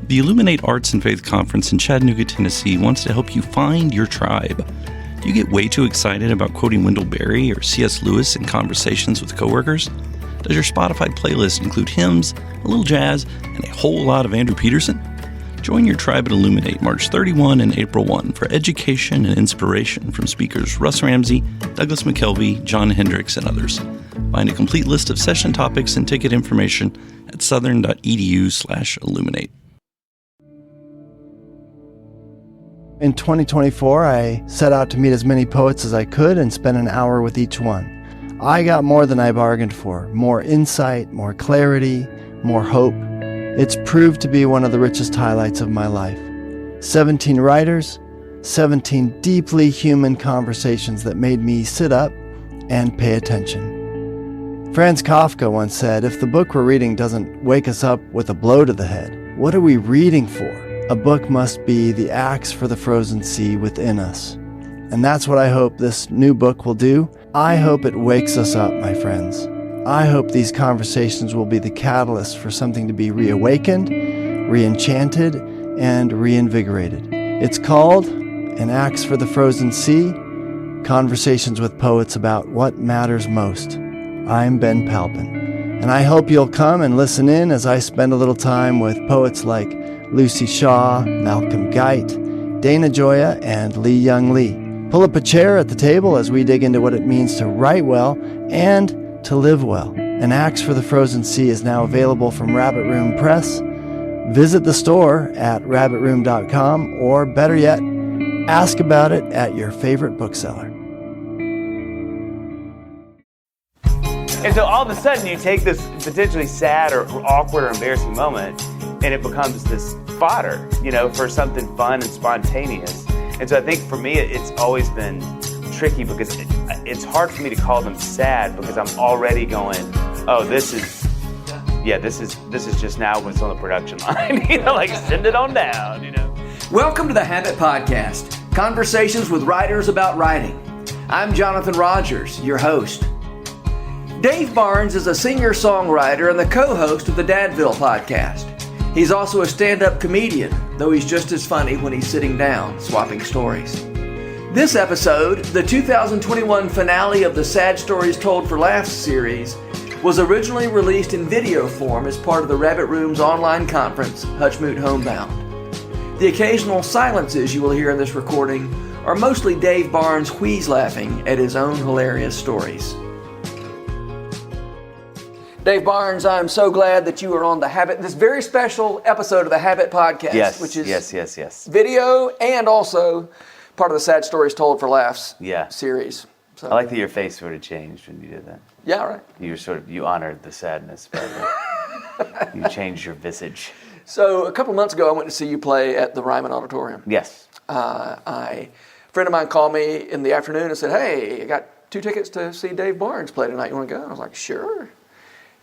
The Illuminate Arts and Faith Conference in Chattanooga, Tennessee wants to help you find your tribe. Do you get way too excited about quoting Wendell Berry or C.S. Lewis in conversations with coworkers? Does your Spotify playlist include hymns, a little jazz, and a whole lot of Andrew Peterson? Join your tribe at Illuminate March 31 and April 1 for education and inspiration from speakers Russ Ramsey, Douglas McKelvey, John Hendricks, and others. Find a complete list of session topics and ticket information at southern.edu/illuminate. In 2024, I set out to meet as many poets as I could and spend an hour with each one. I got more than I bargained for, more insight, more clarity, more hope. It's proved to be one of the richest highlights of my life. 17 writers, 17 deeply human conversations that made me sit up and pay attention. Franz Kafka once said, if the book we're reading doesn't wake us up with a blow to the head, what are we reading for? A book must be the axe for the frozen sea within us. And that's what I hope this new book will do. I hope it wakes us up, my friends. I hope these conversations will be the catalyst for something to be reawakened, re-enchanted, and reinvigorated. It's called An Axe for the Frozen Sea, Conversations with Poets About What Matters Most. I'm Ben Palpin, and I hope you'll come and listen in as I spend a little time with poets like Lucy Shaw, Malcolm Guite, Dana Gioia, and Lee Young Lee. Pull up a chair at the table as we dig into what it means to write well and to live well. An Axe for the Frozen Sea is now available from Rabbit Room Press. Visit the store at rabbitroom.com, or better yet, ask about it at your favorite bookseller. And so all of a sudden you take this potentially sad or awkward or embarrassing moment, and it becomes this fodder, for something fun and spontaneous. And so I think for me, it's always been tricky because it's hard for me to call them sad because I'm already going, oh, this is just now what's on the production line, send it on down, Welcome to the Habit Podcast, conversations with writers about writing. I'm Jonathan Rogers, your host. Dave Barnes is a singer-songwriter and the co-host of the Dadville Podcast. He's also a stand-up comedian, though he's just as funny when he's sitting down, swapping stories. This episode, the 2021 finale of the Sad Stories Told for Laughs series, was originally released in video form as part of the Rabbit Room's online conference, Hutchmoot Homebound. The occasional silences you will hear in this recording are mostly Dave Barnes wheeze-laughing at his own hilarious stories. Dave Barnes, I'm so glad that you are on the Habit, this very special episode of the Habit Podcast, which is yes. video and also part of the Sad Stories Told for Laughs series. So, I like that your face sort of changed when you did that. Yeah, right. You honored the sadness, but you changed your visage. So a couple months ago, I went to see you play at the Ryman Auditorium. Yes. A friend of mine called me in the afternoon and said, hey, I got 2 tickets to see Dave Barnes play tonight. You want to go? I was like, sure.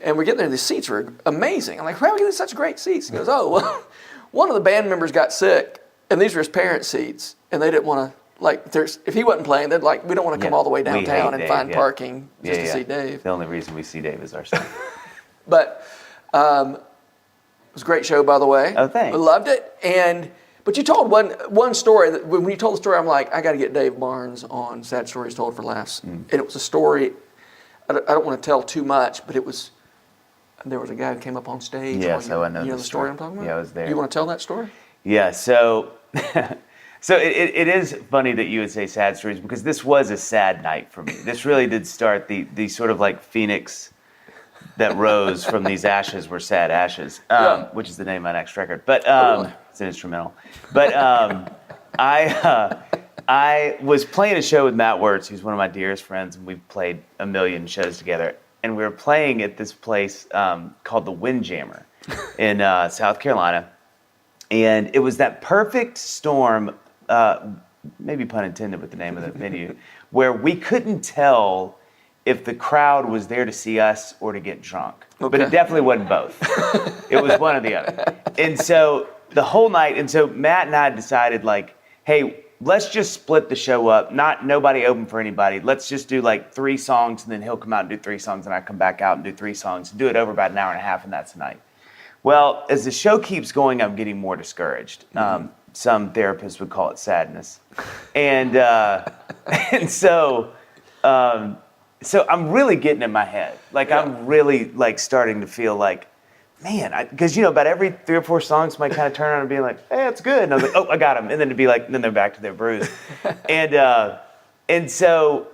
And we're getting there, the seats were amazing. I'm like, how are we getting such great seats? He goes, oh, well, one of the band members got sick, and these were his parents' seats, and they didn't want to, if he wasn't playing, they'd we don't want to come all the way downtown and find parking just to see Dave. The only reason we see Dave is our son. But it was a great show, by the way. Oh, thanks. I loved it. But you told one story, that when you told the story, I'm like, I got to get Dave Barnes on Sad Stories Told for Laughs. And it was a story, I don't want to tell too much, but there was a guy who came up on stage. Yes, I know the story I'm talking about? Yeah, I was there. You want to tell that story? Yeah, so it is funny that you would say sad stories because this was a sad night for me. This really did start the sort of like phoenix that rose from these ashes were sad ashes, which is the name of my next record. But it's an instrumental. But I was playing a show with Matt Wirtz, who's one of my dearest friends, and we've played a million shows together. And we were playing at this place called the Windjammer in South Carolina. And it was that perfect storm, maybe pun intended with the name of the venue, where we couldn't tell if the crowd was there to see us or to get drunk. Okay. But it definitely wasn't both. It was one or the other. And so the whole night, and so Matt and I decided hey, let's just split the show up. Nobody open for anybody. Let's just do 3 songs, and then he'll come out and do 3 songs, and I come back out and do 3 songs, and do it over about an hour and a half, and that's the night. Well, as the show keeps going, I'm getting more discouraged. Some therapists would call it sadness, and so I'm really getting in my head. Like I'm really like starting to feel like, man, because about every 3 or 4 songs, somebody kind of turn around and be like, "Hey, it's good," and I was like, "Oh, I got him," and then to be like, then they're back to their bruise, and so.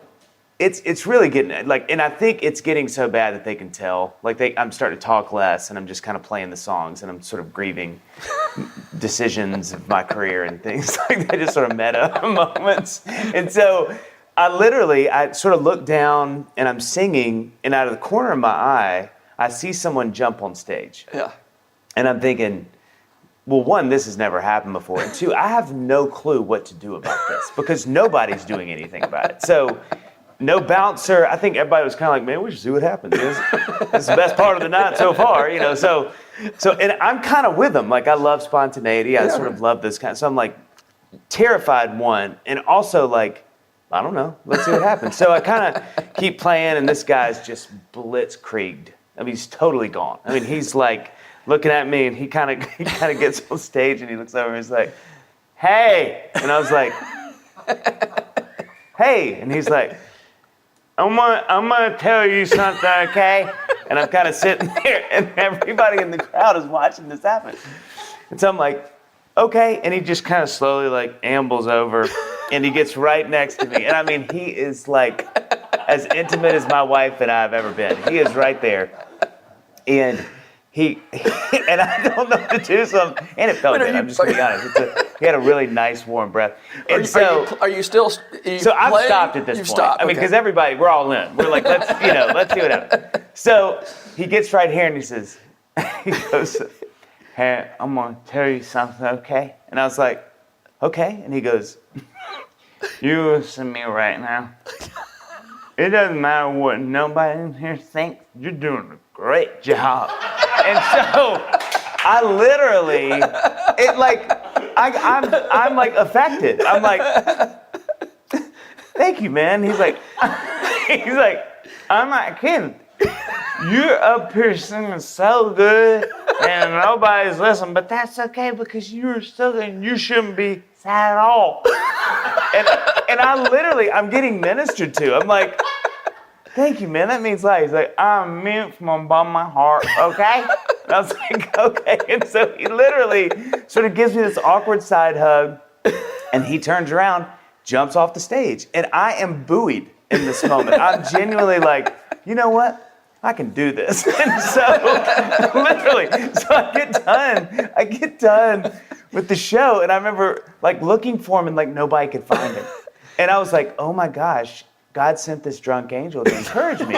It's really getting like, and I think it's getting so bad that they can tell. Like I'm starting to talk less, and I'm just kind of playing the songs, and I'm sort of grieving decisions of my career and things like that, just sort of meta moments. And so I sort of look down, and I'm singing, and out of the corner of my eye, I see someone jump on stage. Yeah. And I'm thinking, well, 1, this has never happened before, and 2, I have no clue what to do about this because nobody's doing anything about it. So. No bouncer. I think everybody was kind of like, man, we should see what happens. This is the best part of the night so far, So, and I'm kind of with them. Like, I love spontaneity. I sort of love this kind. So I'm like terrified, 1, and also like, I don't know. Let's see what happens. So I kind of keep playing, and this guy's just blitzkrieged. I mean, he's totally gone. I mean, he's like looking at me, and he kind of gets on stage, and he looks over, and he's like, "Hey," and I was like, "Hey," and he's like. I'm gonna tell you something, okay? And I'm kind of sitting there, and everybody in the crowd is watching this happen. And so I'm like, okay. And he just kind of slowly like ambles over, and he gets right next to me. And I mean, he is like as intimate as my wife and I have ever been. He is right there, and and I don't know what to do. And it felt good. I'm just gonna be honest. He had a really nice warm breath. And are you still? So I've stopped at this point. Stopped, I mean, because everybody, we're all in. We're like, let's see what happens. So he gets right here and he goes, "Hey, I'm gonna tell you something, okay?" And I was like, "Okay." And he goes, "You listen to me right now. It doesn't matter what nobody in here thinks. You're doing a great job." And so I literally, I'm like affected. I'm like, "Thank you, man." He's like, "I'm not kidding. You're up here singing so good, and nobody's listening, but that's okay because you're so good and you shouldn't be sad at all." And I'm getting ministered to. I'm like, "Thank you, man. That means a lot." He's like, "I meant from the bottom of my heart, okay?" And I was like, "Okay." And so he literally sort of gives me this awkward side hug, and he turns around, jumps off the stage, and I am buoyed in this moment. I'm genuinely like, you know what? I can do this. And so literally, so I get done with the show, and I remember like looking for him and like nobody could find him. And I was like, oh my gosh, God sent this drunk angel to encourage me,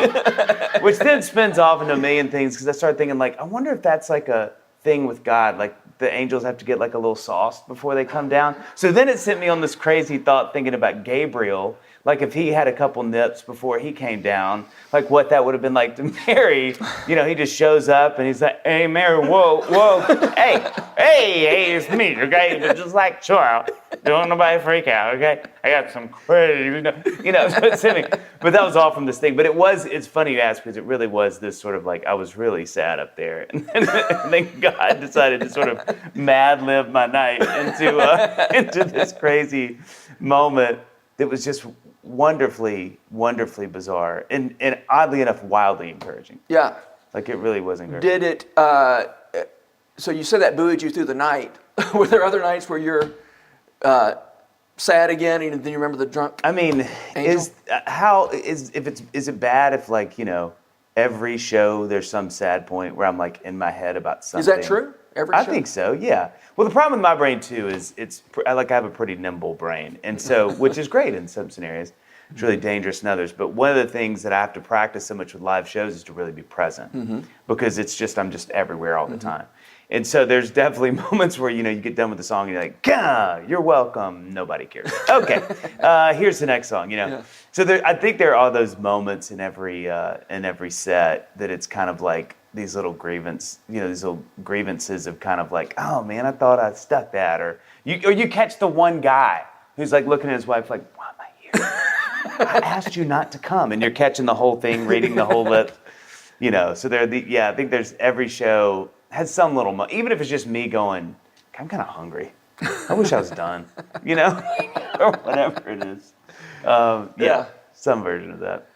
which then spins off into a million things because I started thinking like, I wonder if that's like a thing with God, like the angels have to get like a little sauce before they come down. So then it sent me on this crazy thought thinking about Gabriel, like if he had a couple nips before he came down, like what that would have been like to Mary. You know, he just shows up and he's like, "Hey, Mary, whoa, hey, it's me, okay? Just like, sure, don't nobody freak out, okay? I got some crazy, so it's me." But that was all from this thing. But it's funny you ask because it really was this sort of like, I was really sad up there. And then God decided to sort of mad lib my night into this crazy moment that was just wonderfully, wonderfully bizarre and oddly enough, wildly encouraging. Yeah. Like it really was encouraging. Did it, so you said that buoyed you through the night. Were there other nights where you're sad again and then you remember the drunk angel? Is it bad if like, every show there's some sad point where I'm like in my head about something? Is that true? Every show? I think so, yeah. Well, the problem with my brain too is I have a pretty nimble brain, and so which is great in some scenarios. It's really dangerous in others. But one of the things that I have to practice so much with live shows is to really be present, because I'm just everywhere all the time. And so there's definitely moments where you get done with the song and you're like, "Gah, you're welcome." Nobody cares. Okay, here's the next song. Yeah. So I think there are those moments in every set that it's kind of like these little these little grievances of kind of like, "Oh man, I thought I stuck that," or you catch the one guy who's like looking at his wife like, "Why am I here? I asked you not to come," and you're catching the whole thing, reading the whole lip, So I think there's every show has some little even if it's just me going, I'm kind of hungry. I wish I was done, you know, or whatever it is. Yeah, some version of that.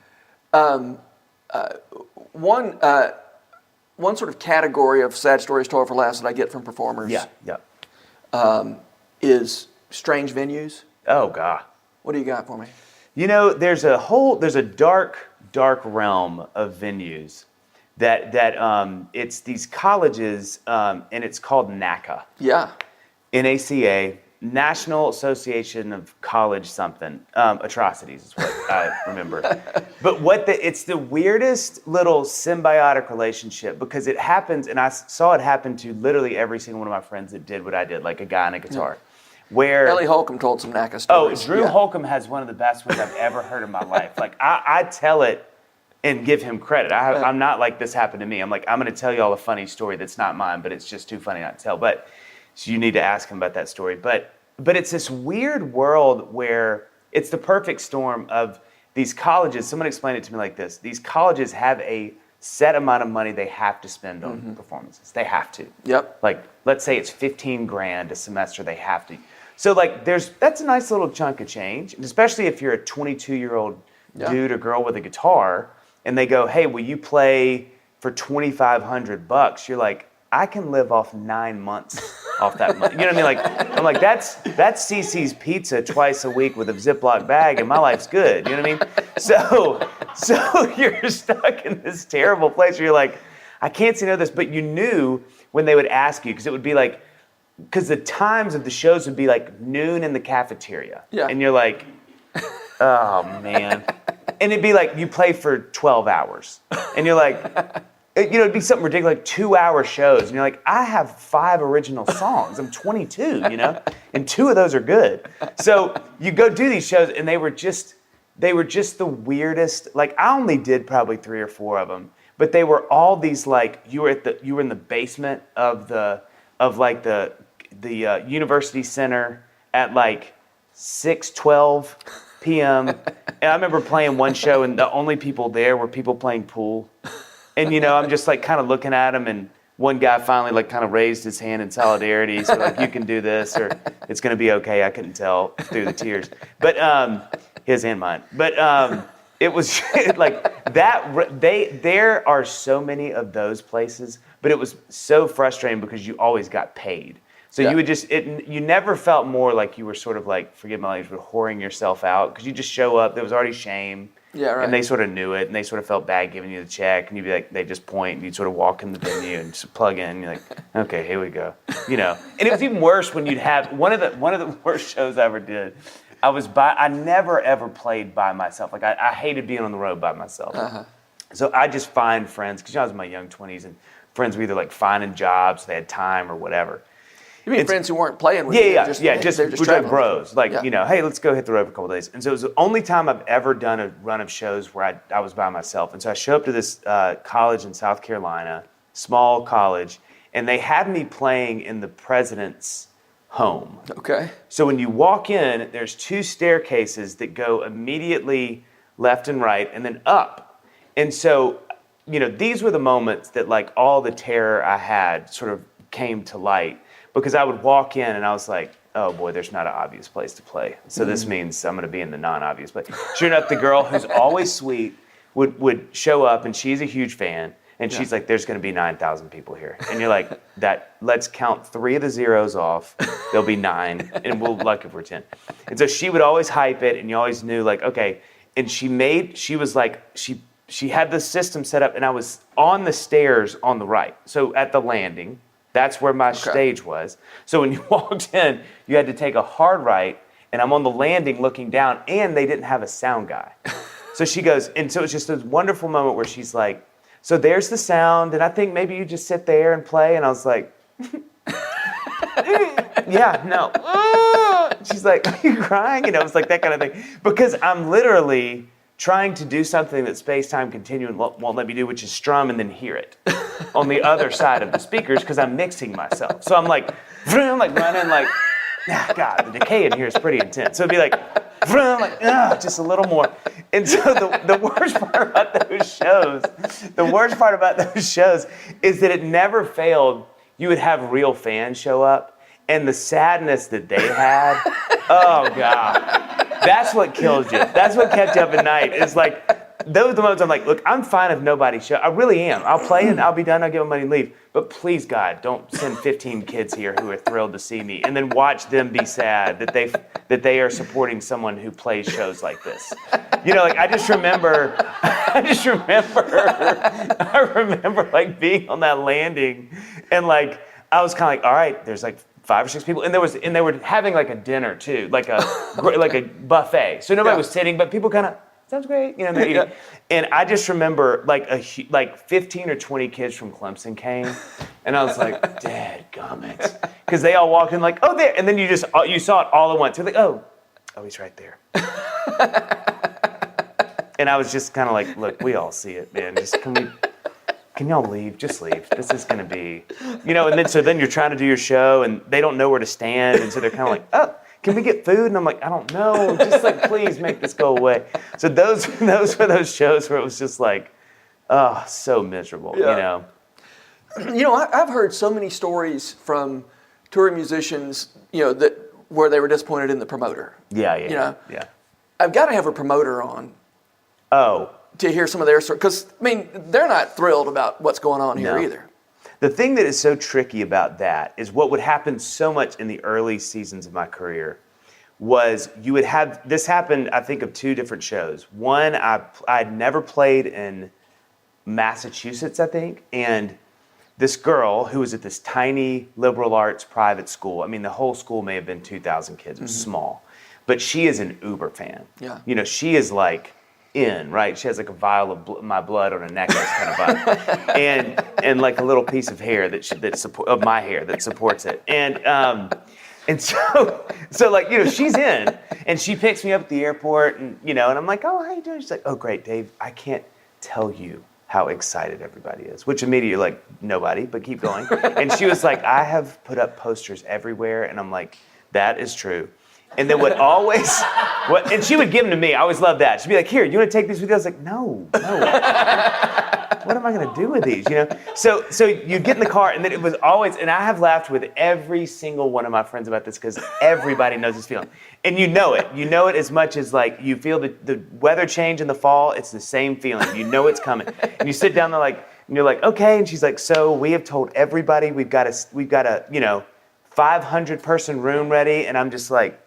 One sort of category of sad stories told for laughs that I get from performers is strange venues. Oh, God. What do you got for me? You know, there's a dark realm of venues that it's these colleges, and it's called NACA. Yeah. NACA, National Association of College something. Atrocities is what I remember. But it's the weirdest little symbiotic relationship because it happens, and I saw it happen to literally every single one of my friends that did what I did, like a guy on a guitar. Where Ellie Holcomb told some NACA stories. Drew Holcomb has one of the best ones I've ever heard in my life. Like, I tell it and give him credit. I'm not like, this happened to me. I'm like, I'm going to tell you all a funny story that's not mine, but it's just too funny not to tell. But so you need to ask him about that story. But it's this weird world where it's the perfect storm of these colleges. Someone explained it to me like this. These colleges have a set amount of money they have to spend on performances. They have to. Yep. Like, let's say it's $15,000 a semester. They have to. So like, that's a nice little chunk of change, and especially if you're a 22-year-old dude or girl with a guitar, and they go, "Hey, will you play for $2,500?" You're like, I can live off 9 months off that money. You know what I mean? Like, I'm like, that's CC's Pizza twice a week with a Ziploc bag, and my life's good. You know what I mean? So you're stuck in this terrible place where you're like, I can't say no to this, but you knew when they would ask you, because it would be like, because the times of the shows would be like noon in the cafeteria. Yeah. And you're like, oh, man. And it'd be like, you play for 12 hours. And you're like, it'd be something ridiculous, like 2-hour shows. And you're like, I have 5 original songs. I'm 22, and 2 of those are good. So you go do these shows, and they were just the weirdest. Like, I only did probably 3 or 4 of them, but they were all these, like, you were in the basement of the University Center at like 6:12 p.m. And I remember playing one show, and the only people there were people playing pool. And I'm just like kind of looking at them, and one guy finally like kind of raised his hand in solidarity. So like, you can do this, or it's gonna be okay. I couldn't tell through the tears, but his and mine. But it was like that. There are so many of those places, but it was so frustrating because you always got paid. So you would you never felt more like you were sort of like, forgive my language, but whoring yourself out, because you just show up. There was already shame. Yeah, right. And they sort of knew it, and they sort of felt bad giving you the check, and you'd be like, they just point, and you'd sort of walk in the venue and just plug in, and you're like, okay, here we go, And it was even worse when you'd have one of the worst shows I ever did. I never ever played by myself. Like I hated being on the road by myself. Uh-huh. So I just find friends, because I was in my young 20s, and friends were either like finding jobs, they had time or whatever. You mean friends who weren't playing with you? Just we're like bros. Like, hey, let's go hit the road for a couple of days. And so it was the only time I've ever done a run of shows where I was by myself. And so I show up to this college in South Carolina, small college, and they had me playing in the president's home. Okay. So when you walk in, there's 2 staircases that go immediately left and right, and then up. And so, these were the moments that like all the terror I had sort of came to light. Because I would walk in and I was like, oh boy, there's not an obvious place to play. So this means I'm going to be in the non-obvious place. Sure enough, the girl who's always sweet would show up, and she's a huge fan. And she's like, there's going to be 9,000 people here. And you're like, let's count 3 of the zeros off. There'll be 9, and we'll luck if we're 10. And so she would always hype it, and you always knew like, okay. And she had the system set up, and I was on the stairs on the right. So at the landing. That's where my stage was. So when you walked in, you had to take a hard right, and I'm on the landing looking down, and they didn't have a sound guy. So she goes, and so it's just this wonderful moment where she's like, so there's the sound, and I think maybe you just sit there and play. And I was like, yeah, no. She's like, are you crying? It was like that kind of thing. Because I'm literally trying to do something that space-time continuum won't let me do, which is strum and then hear it on the other side of the speakers, because I'm mixing myself. So I'm like running like God, the decay in here is pretty intense. So it'd be like, I'm like, just a little more. And so the worst part about those shows is that it never failed. You would have real fans show up, and the sadness that they had, oh God, that's what killed you. That's what kept you up at night. It's like, those are the moments I'm like, look, I'm fine if nobody shows. I really am. I'll play and I'll be done. I'll give them money and leave. But please, God, don't send 15 kids here who are thrilled to see me and then watch them be sad that they are supporting someone who plays shows like this. You know, like I remember like being on that landing and like I was kind of like, all right, there's like 5 or 6 people, and they were having like a dinner too, like a buffet. So nobody was sitting, but people kind of. Sounds great, you know. They're eating. And I just remember like 15 or 20 kids from Clemson came, and I was like, "Dadgummit," because they all walked in like, "Oh, there," and then you saw it all at once. You're like, "Oh, he's right there." And I was just kind of like, "Look, we all see it, man. Just can y'all leave? Just leave. This is gonna be, you know." And then you're trying to do your show, and they don't know where to stand, and so they're kind of like, "Oh. Can we get food?" And I'm like, I don't know. Just like, please make this go away. So those were those shows where it was just like, oh, so miserable, you know? You know, I've heard so many stories from touring musicians, you know, where they were disappointed in the promoter. Yeah. You know? Yeah. I've got to have a promoter on. Oh. To hear some of their stories. Because, I mean, they're not thrilled about what's going on here either. The thing that is so tricky about that is what would happen so much in the early seasons of my career was you would have, this happened, I think, of 2 different shows. One, I'd never played in Massachusetts, I think, and this girl who was at this tiny liberal arts private school, I mean, the whole school may have been 2,000 kids, it was small, but she is an uber fan. Yeah. You know, she is like, right? She has like a vial of my blood on a necklace kind of vibe, and like a little piece of hair of my hair that supports it, and so like, you know, she's in, and she picks me up at the airport, and you know, and I'm like, oh, how you doing? She's like, oh, great, Dave. I can't tell you how excited everybody is, which immediately like nobody, but keep going. And she was like, I have put up posters everywhere, and I'm like, that is true. And then and she would give them to me. I always loved that. She'd be like, here, you want to take these with you? I was like, no. What am I going to do with these, you know? So you'd get in the car, and then it was always, and I have laughed with every single one of my friends about this because everybody knows this feeling. And you know it. You know it as much as like you feel the weather change in the fall. It's the same feeling. You know it's coming. And you sit down there like, and you're like, okay. And she's like, so we have told everybody we've got a, you know, 500 person room ready. And I'm just like,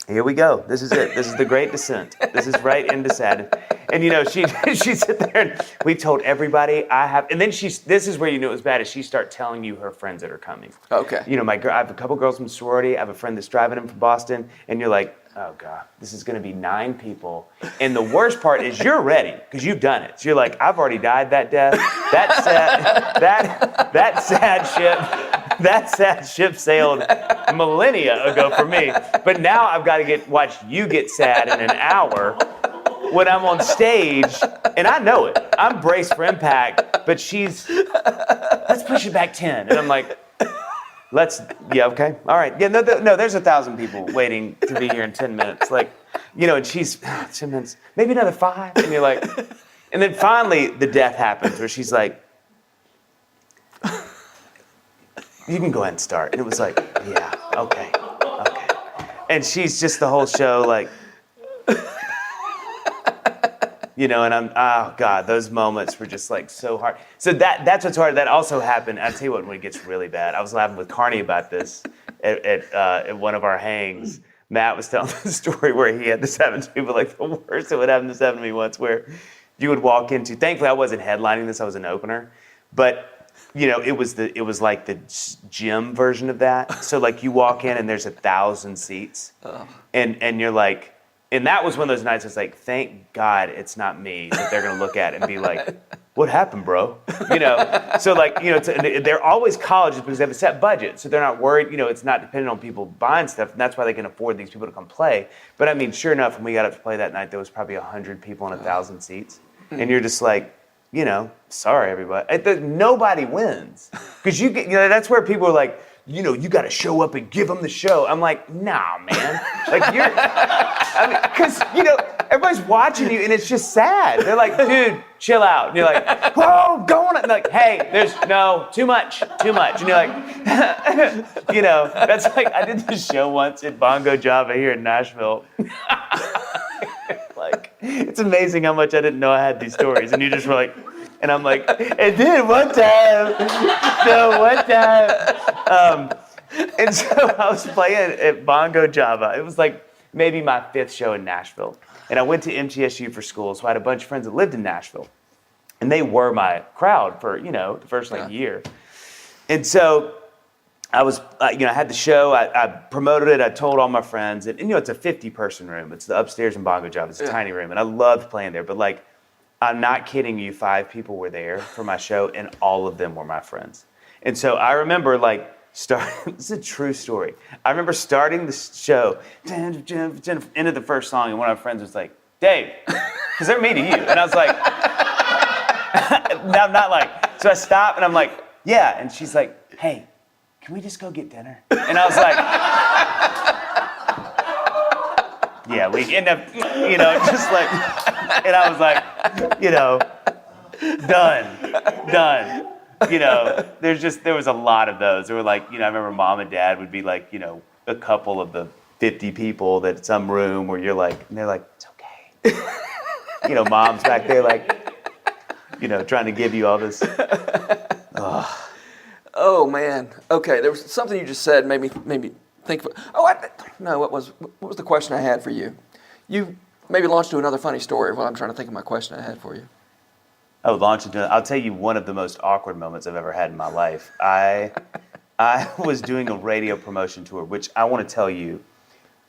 here we go. This is it. This is the great descent. This is right into sadness. And you know, she'd sit there and we've told everybody and then this is where you know it was bad, is she start telling you her friends that are coming. Okay. You know, I have a couple girls from sorority. I have a friend that's driving in from Boston, and you're like, oh God, this is going to be 9 people. And the worst part is you're ready because you've done it. So you're like, I've already died that death. That sad ship sailed millennia ago for me. But now I've got to watch you get sad in an hour when I'm on stage, and I know it. I'm braced for impact, but let's push it back 10. And I'm like, okay, all right. Yeah, no, there's 1,000 people waiting to be here in 10 minutes. Like, you know, and she's, 10 minutes, maybe another 5. And you're like, and then finally the death happens where she's like, you can go ahead and start. And it was like, yeah, okay. And she's just the whole show like, you know, and oh God, those moments were just like so hard. So that's what's hard. That also happened. I'll tell you what, when it gets really bad. I was laughing with Carney about this at one of our hangs. Matt was telling the story where he had this happen to me, but like the worst that would happen this happened to me once, where you would walk into, thankfully I wasn't headlining this, I was an opener, but you know, it was like the gym version of that. So like you walk in and there's 1,000 seats, and you're like, and that was one of those nights. It's like, thank God it's not me that they're gonna look at and be like, what happened, bro? You know. So like, you know, they're always colleges because they have a set budget, so they're not worried. You know, it's not dependent on people buying stuff, and that's why they can afford these people to come play. But I mean, sure enough, when we got up to play that night, there was probably 100 people in 1,000 seats, and you're just like, you know, sorry everybody. Nobody wins because you know, that's where people are like, you got to show up and give them the show. I'm like, nah, man. Like because everybody's watching you and it's just sad. They're like, dude, chill out. And you're like, whoa, go on. And like, hey, there's too much. And you're like, that's like, I did this show once at Bongo Java here in Nashville. Like, it's amazing how much I didn't know I had these stories. And you just were like, and I'm like, and then one time. And so I was playing at Bongo Java. It was like maybe my 5th show in Nashville. And I went to MTSU for school, so I had a bunch of friends that lived in Nashville. And they were my crowd for, the first year. And so I was, I had the show, I promoted it, I told all my friends, and it's a 50-person room. It's the upstairs in Bongo Java. It's a tiny room, and I loved playing there. But like, I'm not kidding you, 5 people were there for my show, and all of them were my friends. And so I remember this is a true story. I remember starting the show, into the first song, and one of my friends was like, Dave, because they're meeting you. And I was like, I'm not like, so I stop and I'm like, yeah. And she's like, hey, can we just go get dinner? And I was like, yeah, we end up, just like, and I was like, done. There was a lot of those. There were like, I remember mom and dad would be like, a couple of the 50 people that some room where you're like, and they're like, it's okay. Mom's back there like, trying to give you all this. Oh man. Okay, there was something you just said made me think. What was the question I had for you? You maybe launched to another funny story while I'm trying to think of my question I had for you. Oh, I'll tell you one of the most awkward moments I've ever had in my life. I was doing a radio promotion tour, which I want to tell you,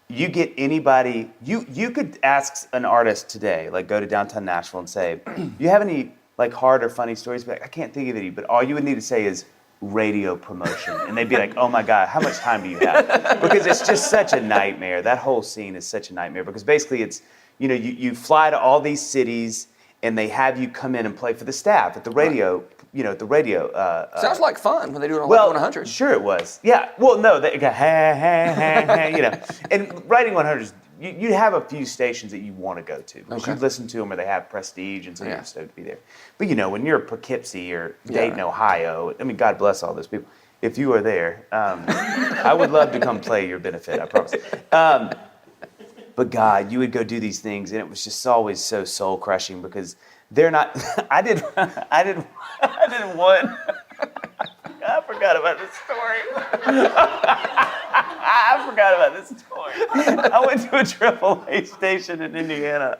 you get anybody, you could ask an artist today, like go to downtown Nashville and say, you have any like hard or funny stories? But I can't think of any, but all you would need to say is radio promotion. And they'd be like, oh my God, how much time do you have? Because it's just such a nightmare. That whole scene is such a nightmare because basically it's, you fly to all these cities and they have you come in and play for the staff at the radio, Sounds like fun when they do it on like 100. Sure it was. Yeah. Well, no, they go, hey, And Writing 100s, you have a few stations that you want to go to because you listen to them or they have prestige and so you're stoked to be there. But when you're Poughkeepsie or Dayton, Ohio, I mean, God bless all those people. If you are there, I would love to come play your benefit, I promise. But God, you would go do these things and it was just always so soul crushing because they're not, I did one. I forgot about this story. I forgot about this story. I went to a AAA station in Indiana.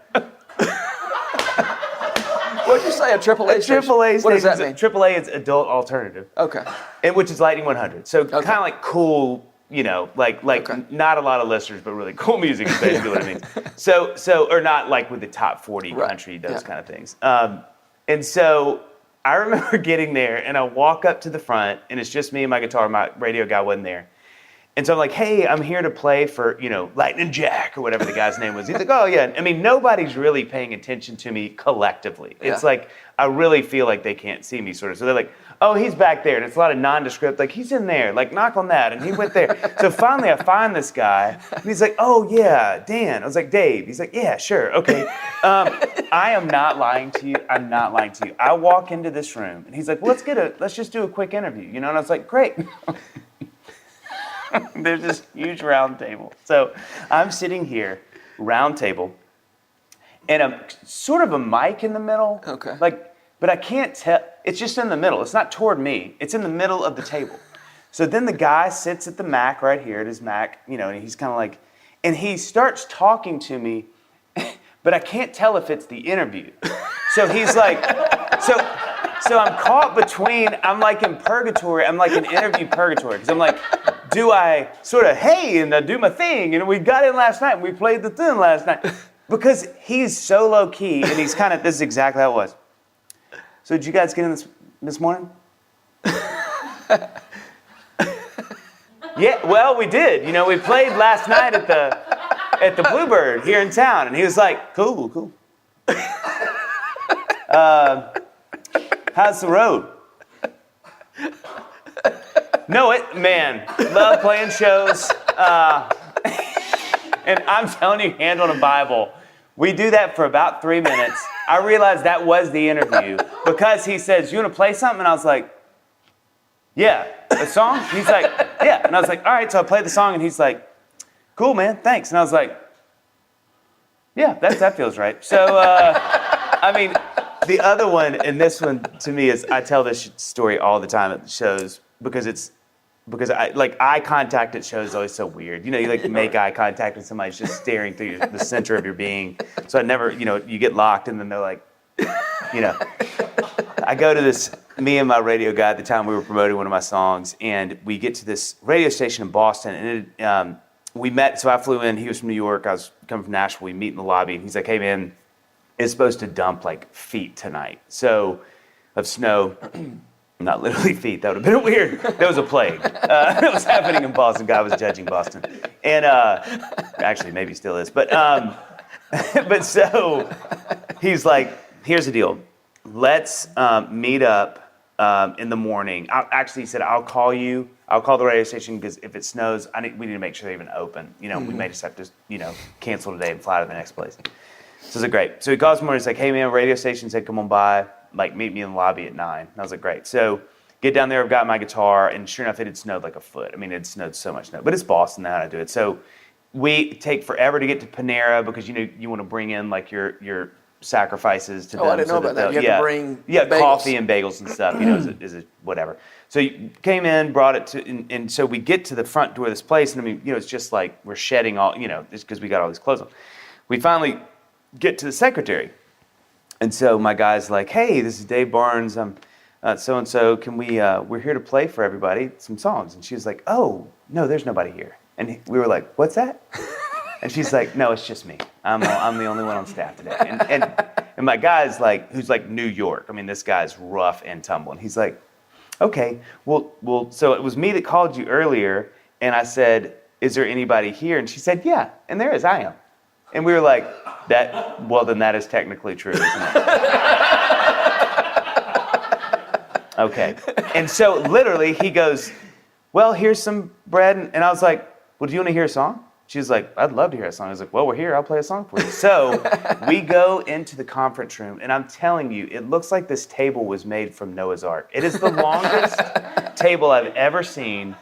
What'd you say, a AAA station? AAA station. What does that mean? AAA is adult alternative. Okay. And which is Lightning 100. So kind of like cool, not a lot of listeners, but really cool music is basically what it means. So, or not like with the top 40 country, those kind of things. And so I remember getting there and I walk up to the front and it's just me and my guitar, my radio guy wasn't there. And so I'm like, hey, I'm here to play for, Lightning Jack or whatever the guy's name was. He's like, oh yeah. I mean, nobody's really paying attention to me collectively. It's like, I really feel like they can't see me sort of. So they're like, oh, he's back there. And it's a lot of nondescript, like he's in there, like knock on that. And he went there. So finally I find this guy and he's like, oh yeah, Dan. I was like, Dave. He's like, yeah, sure. Okay. I am not lying to you. I'm not lying to you. I walk into this room and he's like, well, let's just do a quick interview, And I was like, great. There's this huge round table. So I'm sitting here, round table, and a sort of a mic in the middle. Okay. But I can't tell. It's just in the middle. It's not toward me. It's in the middle of the table. So then the guy sits at the Mac right here at his Mac, and he's kind of like, and he starts talking to me, but I can't tell if it's the interview. So he's like, so I'm caught between, I'm like in purgatory. I'm like in interview purgatory. Because I'm like, do I sort of, hey, and I do my thing, and we got in last night, and we played the thing last night. Because he's so low key, and he's kind of, this is exactly how it was. So did you guys get in this morning? Yeah, well, we did. We played last night at the Bluebird here in town, and he was like, cool. How's the road? No, love playing shows. And I'm telling you, hand on a Bible. We do that for about 3 minutes. I realized that was the interview because he says, "You want to play something?" And I was like, "Yeah, a song?" He's like, "Yeah." And I was like, "All right." So I played the song and he's like, "Cool, man, thanks." And I was like, "Yeah, that feels right." So, I mean, the other one, and this one to me is, I tell this story all the time at the shows because eye contact at shows is always so weird. You know, you make eye contact with somebody who's just staring through the center of your being. So I never, you get locked and then they're like, I go to this, me and my radio guy at the time, we were promoting one of my songs, and we get to this radio station in Boston, and we met, so I flew in, he was from New York, I was coming from Nashville, we meet in the lobby, and he's like, "Hey man, it's supposed to dump like feet tonight. So, of snow." Not literally feet. That would have been weird. That was a plague. It was happening in Boston. Guy was judging Boston, and actually maybe still is. But so he's like, "Here's the deal. Let's meet up in the morning." He said, "I'll call you. I'll call the radio station because if it snows, we need to make sure they're even open. We may just have to cancel today and fly to the next place." So it's great. So he calls me in the morning. He's like, "Hey man, radio station said come on by. Like, meet me in the lobby at 9. And I was like, "Great." So get down there, I've got my guitar, and sure enough, it had snowed like a foot. I mean, it snowed so much snow. But it's Boston, they know how to do it. So we take forever to get to Panera because, you want to bring in, like, your sacrifices to them. I didn't know about that. You have to bring bagels. Coffee and bagels and stuff, is a whatever. So you came in, brought it to, and so we get to the front door of this place, and I mean, it's just like we're shedding all, just because we got all these clothes on. We finally get to the secretary. And so my guy's like, "Hey, this is Dave Barnes. I'm so-and-so. Can we're here to play for everybody some songs." And she was like, "Oh, no, there's nobody here." And we were like, "What's that?" And she's like, "No, it's just me. I'm the only one on staff today." And my guy's like, who's like New York. I mean, this guy's rough and tumble. And he's like, "Okay, well, so it was me that called you earlier." And I said, "Is there anybody here?" And she said, "Yeah, and there is. I am." And we were like, then that is technically true, isn't it? Okay. And so literally he goes, "Well, here's some bread." And I was like, "Well, do you want to hear a song?" She was like, "I'd love to hear a song." I was like, "Well, we're here. I'll play a song for you." So we go into the conference room, and I'm telling you, it looks like this table was made from Noah's Ark. It is the longest table I've ever seen.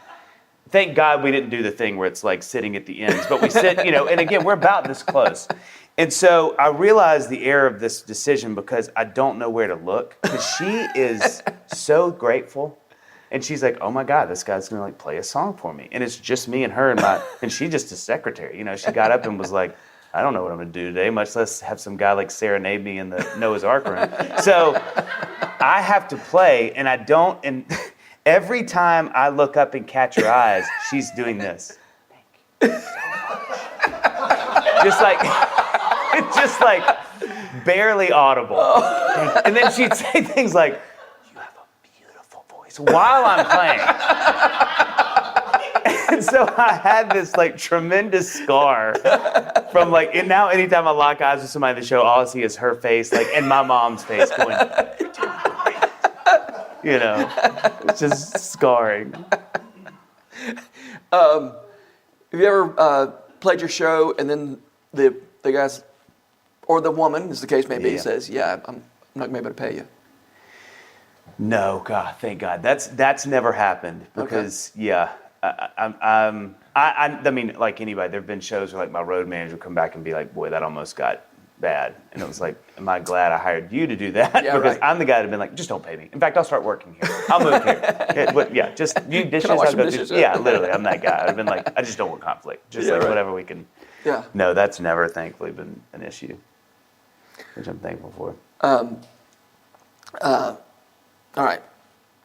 Thank God we didn't do the thing where it's like sitting at the ends, but we sit, and again, we're about this close. And so I realized the error of this decision because I don't know where to look, because she is so grateful. And she's like, "Oh my God, this guy's gonna play a song for me." And it's just me and her and she's just a secretary. She got up and was like, "I don't know what I'm gonna do today, much less have some guy like serenade me in the Noah's Ark room." So I have to play, and I don't, and every time I look up and catch her eyes, she's doing this. "Thank you so much." just like barely audible. And then she'd say things like, "You have a beautiful voice," while I'm playing. And so I had this tremendous scar from and now anytime I lock eyes with somebody in the show, all I see is her face, and my mom's face going, "You're doing great." It's just scarring. Have you ever played your show and then the guys, or the woman, as the case may be, says, "Yeah, I'm not going to be able to pay you"? No, God, thank God. That's never happened because, I mean, like anybody, there have been shows where my road manager would come back and be like, "Boy, that almost got bad." And it was like, am I glad I hired you to do that? Yeah, because right. I'm the guy that'd been like, "Just don't pay me. In fact, I'll start working here. I'll move here." Just you dishes. Can I wash I'll some go dishes? Yeah, literally, I'm that guy. I'd have been like, I just don't want conflict. Just right. whatever we can. Yeah. No, that's never, thankfully, been an issue, which I'm thankful for. All right.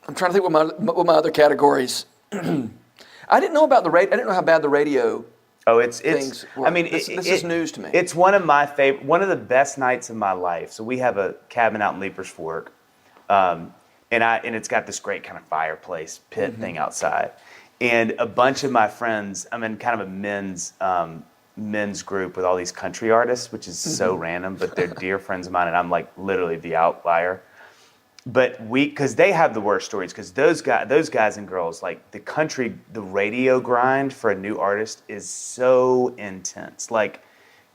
I'm trying to think what my other categories. I didn't know about the radio. I didn't know how bad the radio. Oh, it's. Things were. I mean, this is news to me. It's one of my favorite, one of the best nights of my life. So we have a cabin out in Leapers Fork, and it's got this great kind of fireplace pit thing outside, and a bunch of my friends. I'm in kind of a men's group with all these country artists, which is so random, but they're dear friends of mine, and I'm literally the outlier. because they have the worst stories, because those guys and girls, like the radio grind for a new artist is so intense. Like,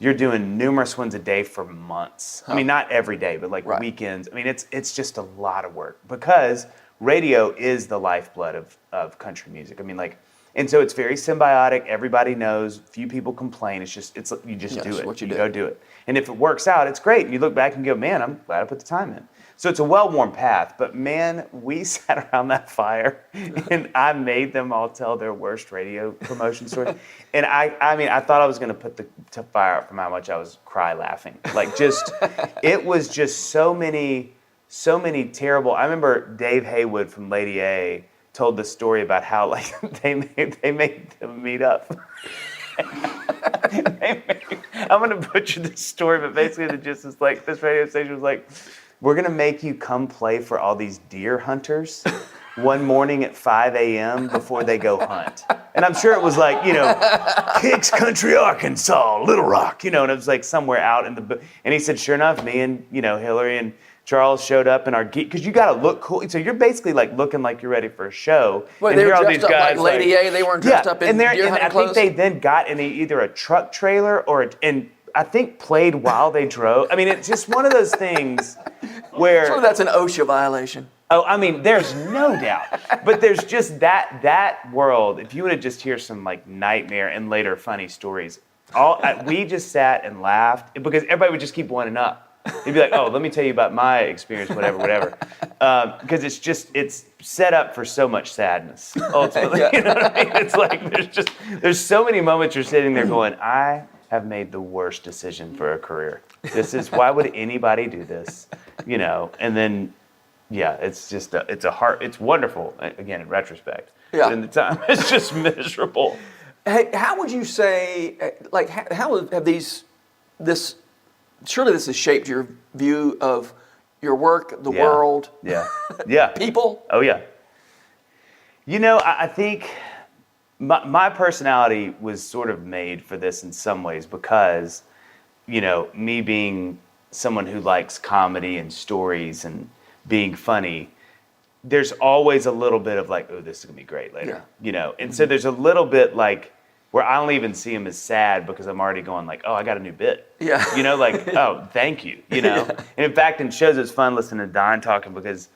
you're doing numerous ones a day for months. I mean, not every day, but like weekends. I mean, it's just a lot of work, because radio is the lifeblood of country music. I mean, like, and so it's very symbiotic. Everybody knows. Few people complain. You just do it. What you go do it. And if it works out, it's great. And you look back and go, man, I'm glad I put the time in. So it's a well-worn path. But man, we sat around that fire, and I made them all tell their worst radio promotion stories. And I mean, I thought I was going to put the fire out from how much I was cry laughing. Like, just, it was just so many terrible. I remember Dave Haywood from Lady A told the story about how, like, they made them meet up. I'm going to butcher this story, but basically the gist is, like, this radio station was like, we're going to make you come play for all these deer hunters one morning at 5 a.m. before they go hunt. And I'm sure it was like, Kicks Country, Arkansas, Little Rock, and it was like somewhere out in the, and he said, sure enough, me and, Hillary and Charles showed up in our geek, because you got to look cool. So you're basically like looking like you're ready for a show. Well, and they were all dressed these up guys like Lady A. They weren't dressed up in deer hunting I clothes. think they then got in either a truck trailer and I think played while they drove. I mean, it's just one of those things where... So that's an OSHA violation. Oh, I mean, there's no doubt. But there's just that world. If you want to just hear some like nightmare and later funny stories, we just sat and laughed, because everybody would just keep one up. They'd be like, oh, let me tell you about my experience, whatever. Because it's set up for so much sadness, ultimately. Yeah. You know what I mean? It's like, there's so many moments you're sitting there going, I have made the worst decision for a career. Why would anybody do this? And then, yeah, it's just, it's wonderful, again, in retrospect. Yeah. But in the time, it's just miserable. Hey, how would you say, like, how have surely this has shaped your view of your work, the world, people? Oh, yeah. I think my personality was sort of made for this in some ways, because, me being someone who likes comedy and stories and being funny, there's always a little bit of like, oh, this is going to be great later, And so there's a little bit like, where I don't even see him as sad, because I'm already going like, oh, I got a new bit. Yeah. Like, oh, thank you, Yeah. And in fact, in shows, it's fun listening to Don talking, because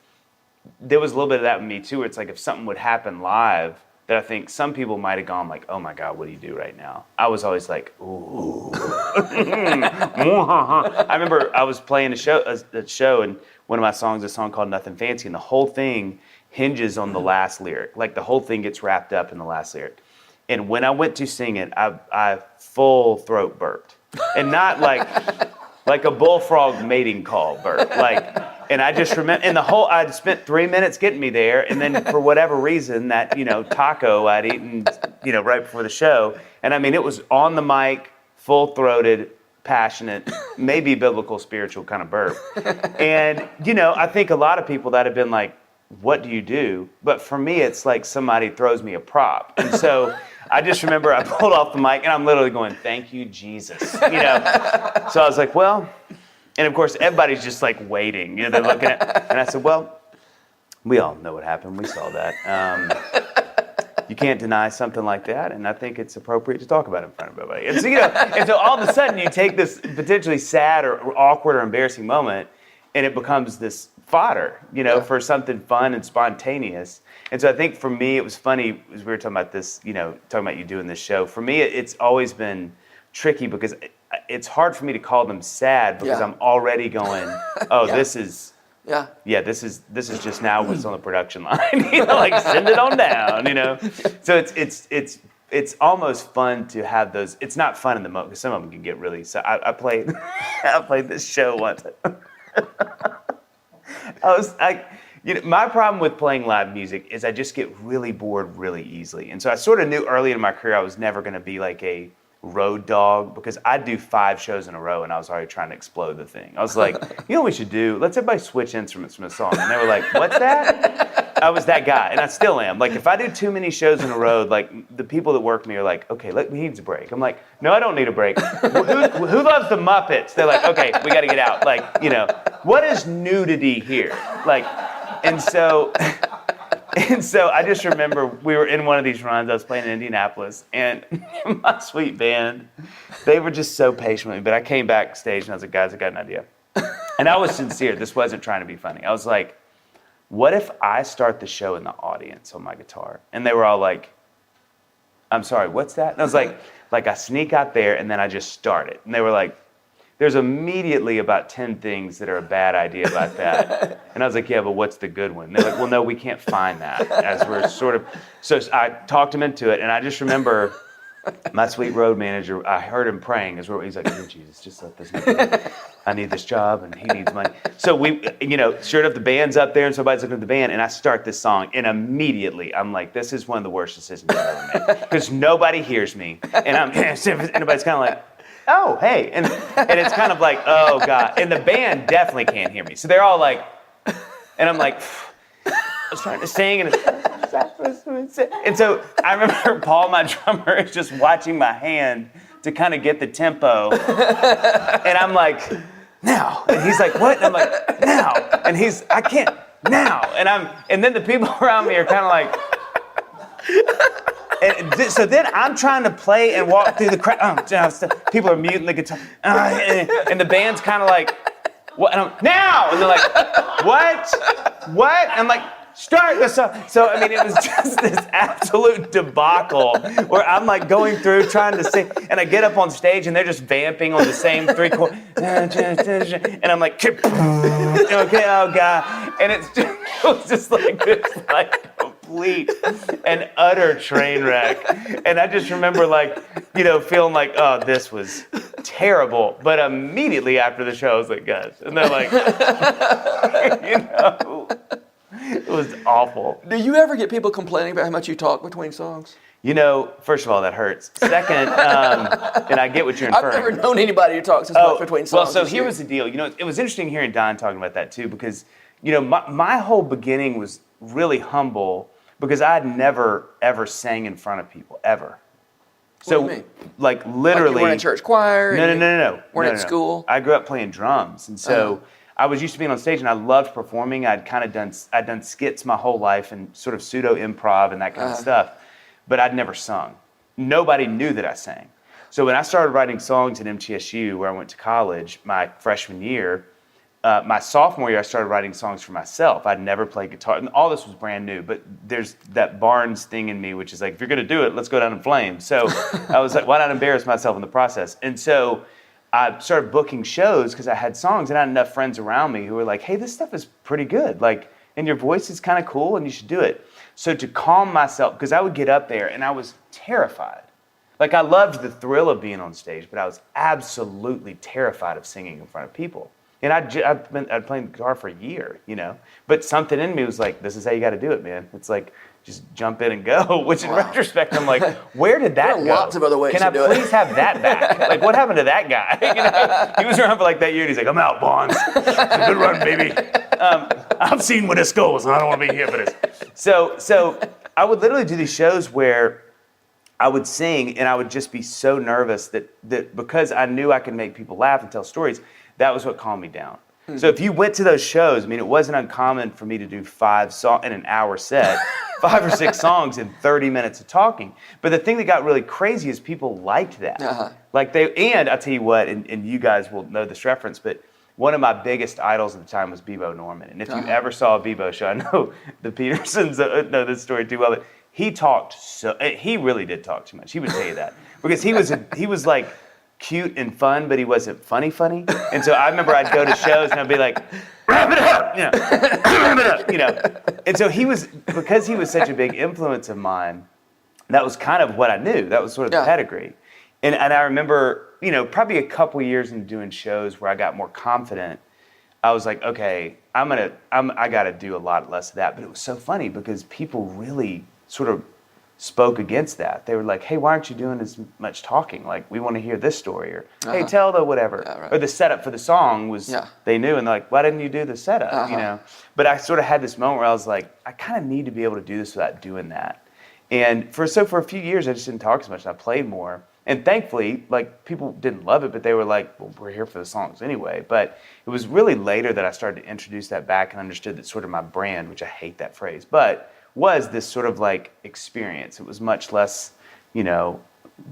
there was a little bit of that with me too, where it's like, if something would happen live that I think some people might have gone like, oh my God, what do you do right now? I was always like, ooh. I remember I was playing a show, and one of my songs, a song called Nothing Fancy, and the whole thing hinges on the last lyric. Like, the whole thing gets wrapped up in the last lyric. And when I went to sing it, I full throat burped, and not like a bullfrog mating call burp. And I just remember, and I'd spent 3 minutes getting me there, and then for whatever reason, that taco I'd eaten right before the show, and I mean, it was on the mic, full throated, passionate, maybe biblical, spiritual kind of burp, and I think a lot of people that have been like, what do you do? But for me, it's like somebody throws me a prop. And so I just remember I pulled off the mic, and I'm literally going, thank you, Jesus. So I was like, well, and of course, everybody's just like waiting. They're looking at, and I said, well, we all know what happened. We saw that. You can't deny something like that, and I think it's appropriate to talk about it in front of everybody. And so, and so all of a sudden, you take this potentially sad or awkward or embarrassing moment, and it becomes this fodder, for something fun and spontaneous. And so I think for me, it was funny, as we were talking about this, talking about you doing this show. For me, it's always been tricky, because it's hard for me to call them sad, because I'm already going, oh, this is just now what's on the production line, like send it on down, So it's almost fun to have those. It's not fun in the moment, because some of them can get really. So I played this show once. My problem with playing live music is I just get really bored really easily. And so I sort of knew early in my career I was never going to be like a road dog, because I'd do 5 shows in a row and I was already trying to explode the thing. I was like, what we should do? Let's everybody switch instruments from a song. And they were like, what's that? I was that guy, and I still am. Like, if I do too many shows in a row, like, the people that work with me are like, okay, he needs a break. I'm like, no, I don't need a break. Who loves the Muppets? They're like, okay, we got to get out. Like, what is nudity here? Like, And so I just remember we were in one of these runs. I was playing in Indianapolis, and my sweet band, they were just so patient with me. But I came backstage and I was like, guys, I got an idea. And I was sincere. This wasn't trying to be funny. I was like, what if I start the show in the audience on my guitar? And they were all like, I'm sorry, what's that? And I was like I sneak out there and then I just start it. And they were like, there's immediately about 10 things that are a bad idea about that. And I was like, yeah, but what's the good one? And they're like, well, no, we can't find that. As we're sort of, so I talked them into it. And I just remember my sweet road manager, I heard him praying. He's like, oh, Jesus, just let this nigga, I need this job and he needs money. So we, sure enough, the band's up there and somebody's looking at the band and I start this song and immediately I'm like, this is one of the worst decisions I've ever made. Because nobody hears me. And everybody's kind of like, oh, hey. And it's kind of like, oh, God. And the band definitely can't hear me. So they're all like, and I'm like, I was trying to sing. And so I remember Paul, my drummer, is just watching my hand to kind of get the tempo. And I'm like, now. And he's like, what? And I'm like, now. And I can't, now. And then the people around me are kind of like, and so then I'm trying to play and walk through the crowd. People are muting the guitar. And the band's kind of like, what? And I'm, now! And they're like, what? What? And I'm like, start the song. So, I mean, it was just this absolute debacle where I'm like going through trying to sing. And I get up on stage and they're just vamping on the same 3 chords. And I'm like, okay, oh God. And it was just like this, like, complete and utter train wreck. And I just remember feeling like, oh, this was terrible. But immediately after the show, I was like, guys. And they're like, it was awful. Do you ever get people complaining about how much you talk between songs? First of all, that hurts. Second, and I get what you're inferring. I've never known anybody who talks as much between songs. Well, so here was the deal. It was interesting hearing Don talking about that too, because, my whole beginning was really humble because I had never, ever sang in front of people, ever. So, what do you mean? Like literally. Like you weren't in church choir? No. Weren't in school? I grew up playing drums, and so I was used to being on stage, and I loved performing. I'd done skits my whole life and sort of pseudo improv and that kind of stuff, but I'd never sung. Nobody knew that I sang. So when I started writing songs at MTSU, where I went to college, my freshman year, my sophomore year, I started writing songs for myself. I'd never played guitar, and all this was brand new. But there's that Barnes thing in me, which is like, if you're gonna do it, let's go down in flames. So I was like, why not embarrass myself in the process? And so I started booking shows because I had songs, and I had enough friends around me who were like, hey, this stuff is pretty good. Like, and your voice is kind of cool, and you should do it. So to calm myself, because I would get up there, and I was terrified. Like, I loved the thrill of being on stage, but I was absolutely terrified of singing in front of people. And I'd played guitar for a year, But something in me was like, this is how you got to do it, man. It's like, just jump in and go. Which in retrospect, I'm like, where did that go? There are lots of other ways to do it. Can I please have that back? Like, what happened to that guy? He was around for like that year, and he's like, I'm out, Bonds. Good run, baby. I've seen where this goes, and I don't want to be here for this. So I would literally do these shows where I would sing, and I would just be so nervous that because I knew I could make people laugh and tell stories, that was what calmed me down. Mm-hmm. So if you went to those shows, I mean, it wasn't uncommon for me to do 5 songs in an hour set, 5 or 6 songs in 30 minutes of talking. But the thing that got really crazy is people liked that. And I'll tell you what, and you guys will know this reference, but one of my biggest idols at the time was Bebo Norman. And if you ever saw a Bebo show, I know the Petersons know this story too well, but he really did talk too much. He would tell you that. Because he was like, cute and fun, but he wasn't funny. And so I remember I'd go to shows and I'd be like, wrap it up, wrap it up, And so because he was such a big influence of mine, that was kind of what I knew. That was sort of the pedigree. And I remember, probably a couple years into doing shows where I got more confident, I was like, okay, I got to do a lot less of that. But it was so funny because people really sort of spoke against that. They were like, hey, why aren't you doing as much talking? Like, we want to hear this story, or hey, tell the whatever. Right. Or the setup for the song was, they knew, and they're like, why didn't you do the setup, But I sort of had this moment where I was like, I kind of need to be able to do this without doing that. And for a few years, I just didn't talk as much, and I played more. And thankfully, like, people didn't love it, but they were like, well, we're here for the songs anyway. But it was really later that I started to introduce that back and understood that sort of my brand, which I hate that phrase, but was this sort of like experience. It was much less,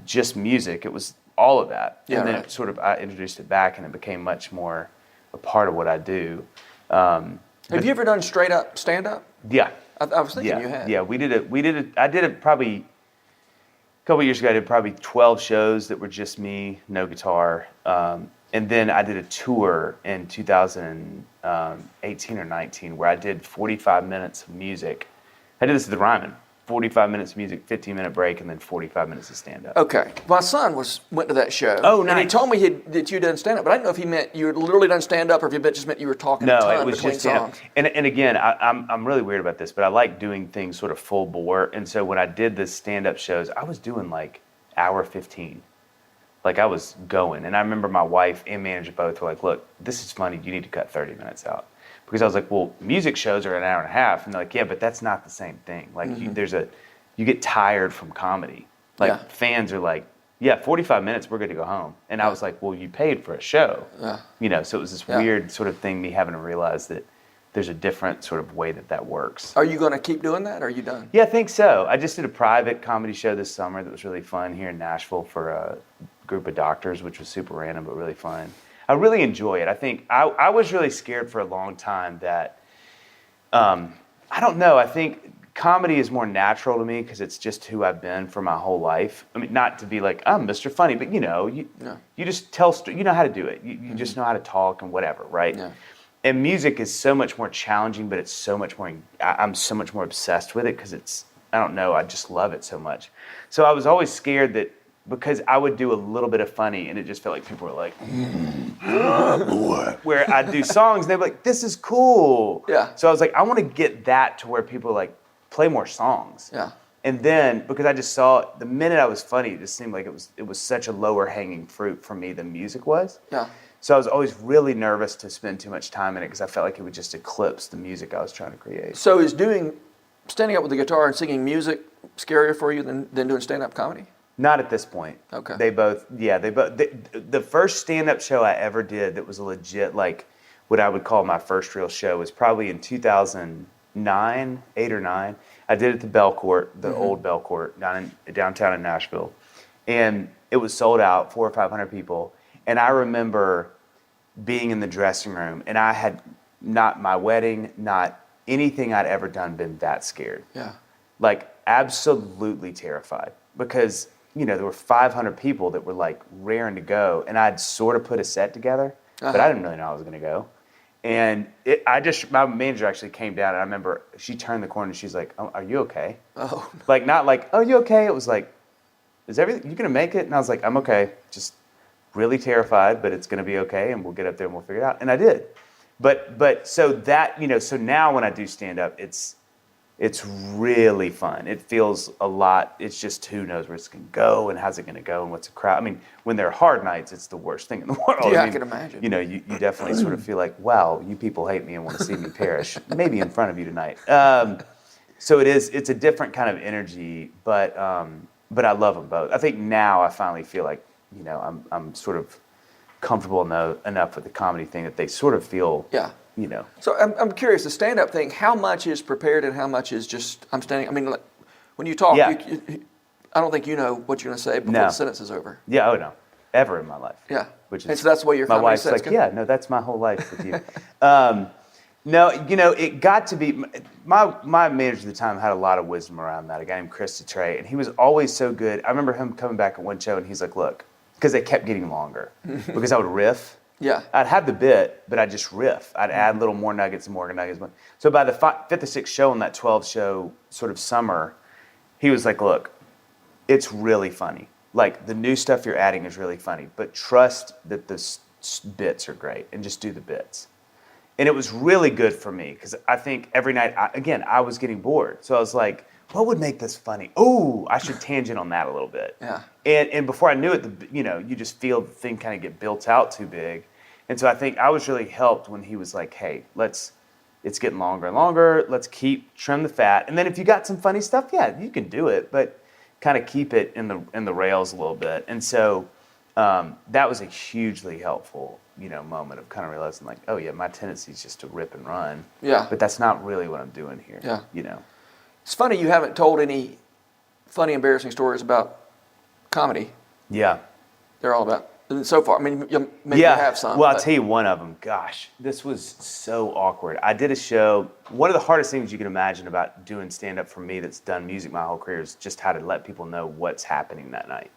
just music. It was all of that. Yeah, and then right. it sort of, I introduced it back and it became much more a part of what I do. Have you ever done straight up stand up? Yeah. I was thinking Yeah. you had. Yeah, I did it probably a couple years ago. I did probably 12 shows that were just me, no guitar. And then I did a tour in 2018 or 19 where I did 45 minutes of music. I did this at the Ryman. 45 minutes of music, 15-minute break, and then 45 minutes of stand-up. Okay. My son went to that show. Oh, And he nice. told me that you done stand up, but I didn't know if he meant you had literally done stand up or if he just meant you were talking a No, ton it was between just stand-up. songs. And again, I'm really weird about this, but I like doing things sort of full bore. And so when I did the stand-up shows, I was doing like hour 15. Like I was going. And I remember my wife and manager both were like, look, this is funny. You need to cut 30 minutes out. Because I was like, well, music shows are an hour and a half. And they're like, yeah, but that's not the same thing. Like you get tired from comedy. Like Yeah. fans are like, yeah, 45 minutes, we're good to go home. And I was like, well, you paid for a show. Yeah. So it was this Yeah. weird sort of thing, me having to realize that there's a different sort of way that works. Are you going to keep doing that or are you done? Yeah, I think so. I just did a private comedy show this summer that was really fun here in Nashville for a group of doctors, which was super random, but really fun. I really enjoy it. I think I was really scared for a long time that, I don't know, I think comedy is more natural to me because it's just who I've been for my whole life. I mean, not to be like, I'm Mr. Funny, but you just tell, you know how to do it. You just know how to talk and whatever, right? Yeah. And music is so much more challenging, but it's so much more, I'm so much more obsessed with it because I don't know, I just love it so much. So I was always scared that because I would do a little bit of funny and it just felt like people were like, where I'd do songs and they'd be like, this is cool. Yeah. So I was like, I want to get that to where people like play more songs. Yeah. And then because I just saw the minute I was funny, it just seemed like it was such a lower hanging fruit for me than music was. Yeah. So I was always really nervous to spend too much time in it because I felt like it would just eclipse the music I was trying to create. So is standing up with the guitar and singing music scarier for you than doing stand-up comedy? Not at this point. Okay. The first stand-up show I ever did that was a legit, like, what I would call my first real show was probably in 2009, 8 or 9. I did it at the Belcourt, the old Belcourt, downtown in Nashville. And it was sold out, 400 or 500 people. And I remember being in the dressing room, and I had not my wedding, not anything I'd ever done been that scared. Yeah. Like, absolutely terrified. Because, there were 500 people that were, like, raring to go. And I'd sort of put a set together, but I didn't really know I was going to go. And my manager actually came down, and I remember she turned the corner, and she's like, oh, are you okay? Oh. Like, not like, oh, you okay? It was like, is everything, you going to make it? And I was like, I'm okay. Just really terrified, but it's going to be okay, and we'll get up there and we'll figure it out. And I did. But so that, so now when I do stand up, it's really fun. It feels a lot. It's just who knows where it's going to go and how's it going to go and what's a crowd. I mean, when they're hard nights, it's the worst thing in the world. Yeah, I can imagine. You definitely sort of feel like, wow, you people hate me and want to see me perish. Maybe in front of you tonight. So it's a different kind of energy, but I love them both. I think now I finally feel like, I'm sort of comfortable enough with the comedy thing that they sort of feel, So I'm curious, the stand-up thing, how much is prepared and how much is just, I'm standing, I mean, like, when you talk, Yeah. I don't think you know what you're going to say before No. the sentence is over. Yeah, oh no, ever in my life. Yeah. Which is, And so that's why your my comedy wife's sets like, go- yeah, no, that's my whole life with you. No, it got to be, my manager at the time had a lot of wisdom around that, a guy named Chris Detrey, and he was always so good. I remember him coming back at one show and he's like, look, because they kept getting longer, because I would riff. Yeah. I'd have the bit, but I'd just riff. I'd add little more nuggets and more nuggets. So by the fifth or sixth show on that 12-show sort of summer, he was like, look, it's really funny. Like, the new stuff you're adding is really funny, but trust that the bits are great and just do the bits. And it was really good for me because I think every night, I was getting bored. So I was like, what would make this funny? Oh, I should tangent on that a little bit. Yeah. And before I knew it, you just feel the thing kind of get built out too big. And so I think I was really helped when he was like, hey, it's getting longer and longer. Let's trim the fat. And then if you got some funny stuff, yeah, you can do it. But kind of keep it in the rails a little bit. And so that was a hugely helpful, moment of kind of realizing like, oh yeah, my tendency is just to rip and run. Yeah. But that's not really what I'm doing here. Yeah. It's funny you haven't told any funny, embarrassing stories about comedy. Yeah. They're all about, so far. I mean, maybe you have some. Well, I'll tell you one of them. Gosh, this was so awkward. I did a show. One of the hardest things you can imagine about doing stand-up for me that's done music my whole career is just how to let people know what's happening that night.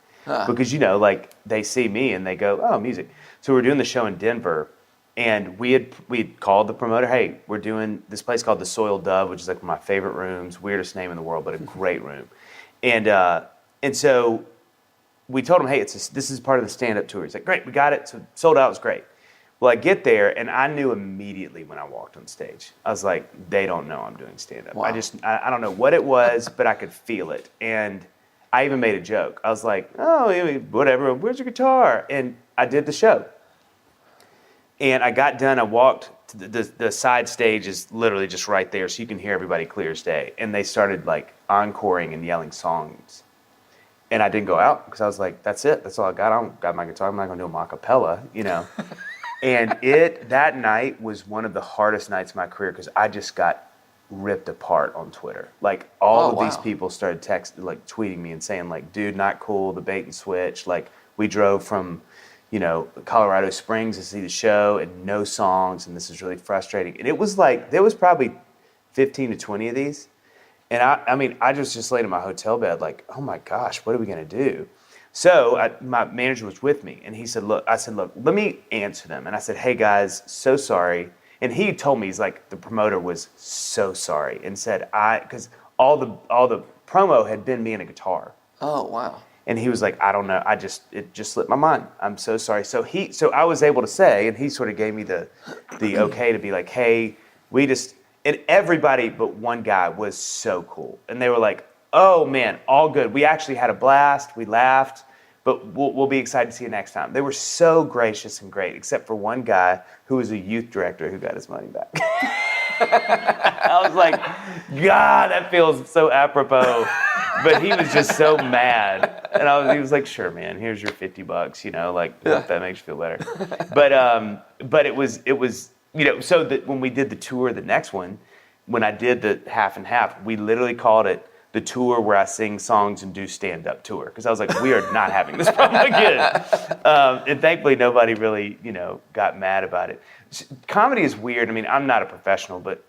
Because, like they see me and they go, oh, music. So we're doing the show in Denver, and we'd called the promoter, hey, we're doing this place called the Soiled Dove, which is like my favorite rooms, weirdest name in the world, but a great room. And so we told him, hey, this is part of the stand-up tour. He's like, great, we got it. So sold out, it was great. Well, I get there, and I knew immediately when I walked on stage. I was like, they don't know I'm doing stand-up. Wow. I don't know what it was, but I could feel it. And I even made a joke. I was like, oh, whatever, where's your guitar? And I did the show. And I got done, I walked to the side stage is literally just right there, so you can hear everybody clear as day. And they started like encoring and yelling songs. And I didn't go out because I was like, that's it. That's all I got. I don't got my guitar. I'm not going to do them a cappella, And that night was one of the hardest nights of my career because I just got ripped apart on Twitter. Like all of these people started tweeting me and saying like, dude, not cool, the bait and switch. Like we drove from, Colorado Springs to see the show and no songs. And this is really frustrating. And it was like, there was probably 15 to 20 of these. And I just laid in my hotel bed like, oh my gosh, what are we going to do? So my manager was with me and he said, look, let me answer them. And I said, hey guys, so sorry. And he told me, he's like, the promoter was so sorry and said, because all the promo had been me and a guitar. Oh, wow. And he was like, I don't know, it just slipped my mind. I'm so sorry. So I was able to say, and he sort of gave me the okay to be like, hey, and everybody but one guy was so cool. And they were like, oh man, all good. We actually had a blast. We laughed, but we'll be excited to see you next time. They were so gracious and great, except for one guy who was a youth director who got his money back. I was like, God, that feels so apropos. But he was just so mad. And he was like, sure, man, here's your $50, if that makes you feel better. But it was, so that when we did the tour, the next one, when I did the half and half, we literally called it the tour where I sing songs and do stand-up tour. Because I was like, we are not having this problem again. And thankfully, nobody really, got mad about it. Comedy is weird. I mean, I'm not a professional, but,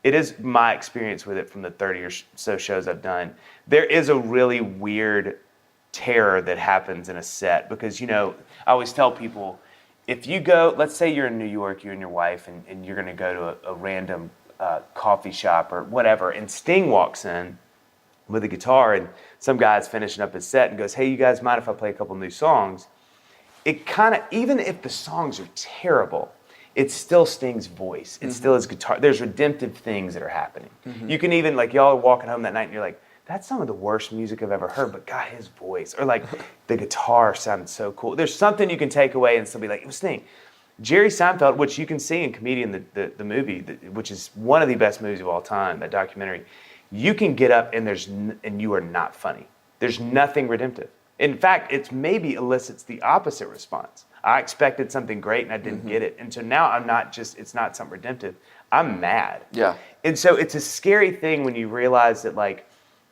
it is my experience with it from the 30 or so shows I've done. There is a really weird terror that happens in a set. Because, I always tell people, if you go, let's say you're in New York, you and your wife, and you're going to go to a random coffee shop or whatever, and Sting walks in with a guitar, and some guy's finishing up his set and goes, hey, you guys mind if I play a couple new songs? It kind of, even if the songs are terrible, it's still Sting's voice. It's still his guitar. There's redemptive things that are happening. You can even, like, y'all are walking home that night and you're like, that's some of the worst music I've ever heard, but God, his voice. Or like, the guitar sounded so cool. There's something you can take away and still be like, it was Sting. Jerry Seinfeld, which you can see in Comedian, the movie, which is one of the best movies of all time, that documentary, you can get up and you are not funny. There's nothing redemptive. In fact, it's maybe elicits the opposite response. I expected something great and I didn't get it. And so now it's not something redemptive. I'm mad. Yeah. And so it's a scary thing when you realize that, like,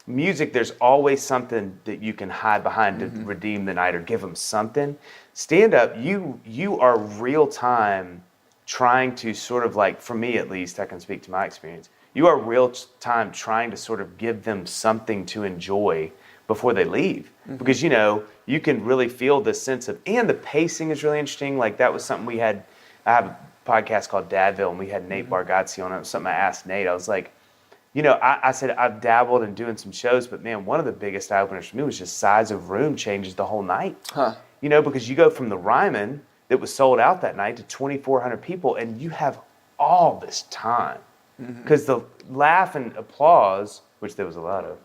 music, there's always something that you can hide behind to redeem the night or give them something. Stand up, you are real time trying to sort of, like, for me at least, I can speak to my experience, you are real time trying to sort of give them something to enjoy before they leave. Because, you can really feel the sense of, and the pacing is really interesting. Like, that was something I have a podcast called Dadville, and we had Nate Bargatze on it. It was something I asked Nate. I was like, I said, I've dabbled in doing some shows, but man, one of the biggest eye-openers for me was just size of room changes the whole night. Because you go from the Ryman that was sold out that night to 2,400 people, and you have all this time. Because the laugh and applause, which there was a lot of,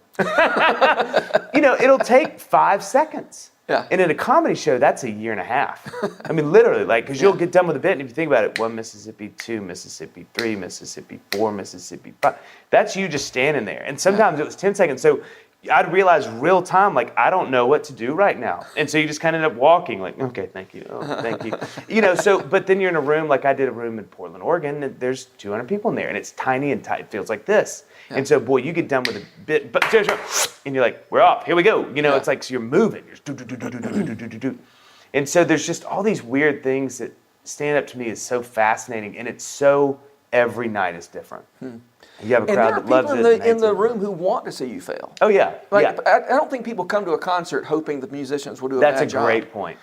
it'll take 5 seconds. Yeah. And in a comedy show, that's a year and a half. I mean, literally, like, because you'll get done with a bit, and if you think about it, 1 Mississippi, 2 Mississippi, 3 Mississippi, 4 Mississippi, 5. That's you just standing there. And sometimes it was 10 seconds. So I'd realize real time, like, I don't know what to do right now. And so you just kind of end up walking like, okay, thank you. Oh, thank you. But then you're in a room, like I did a room in Portland, Oregon, and there's 200 people in there and it's tiny and tight. It feels like this. Yeah. And so, boy, you get done with a bit, but and you're like, we're off, here we go. It's like, so you're moving. And so there's just all these weird things that stand up to me as so fascinating, and it's so every night is different. You have a crowd that loves it. And there are people in the room who want to see you fail. Oh, yeah. I don't think people come to a concert hoping the musicians will do a bad job. That's a great point.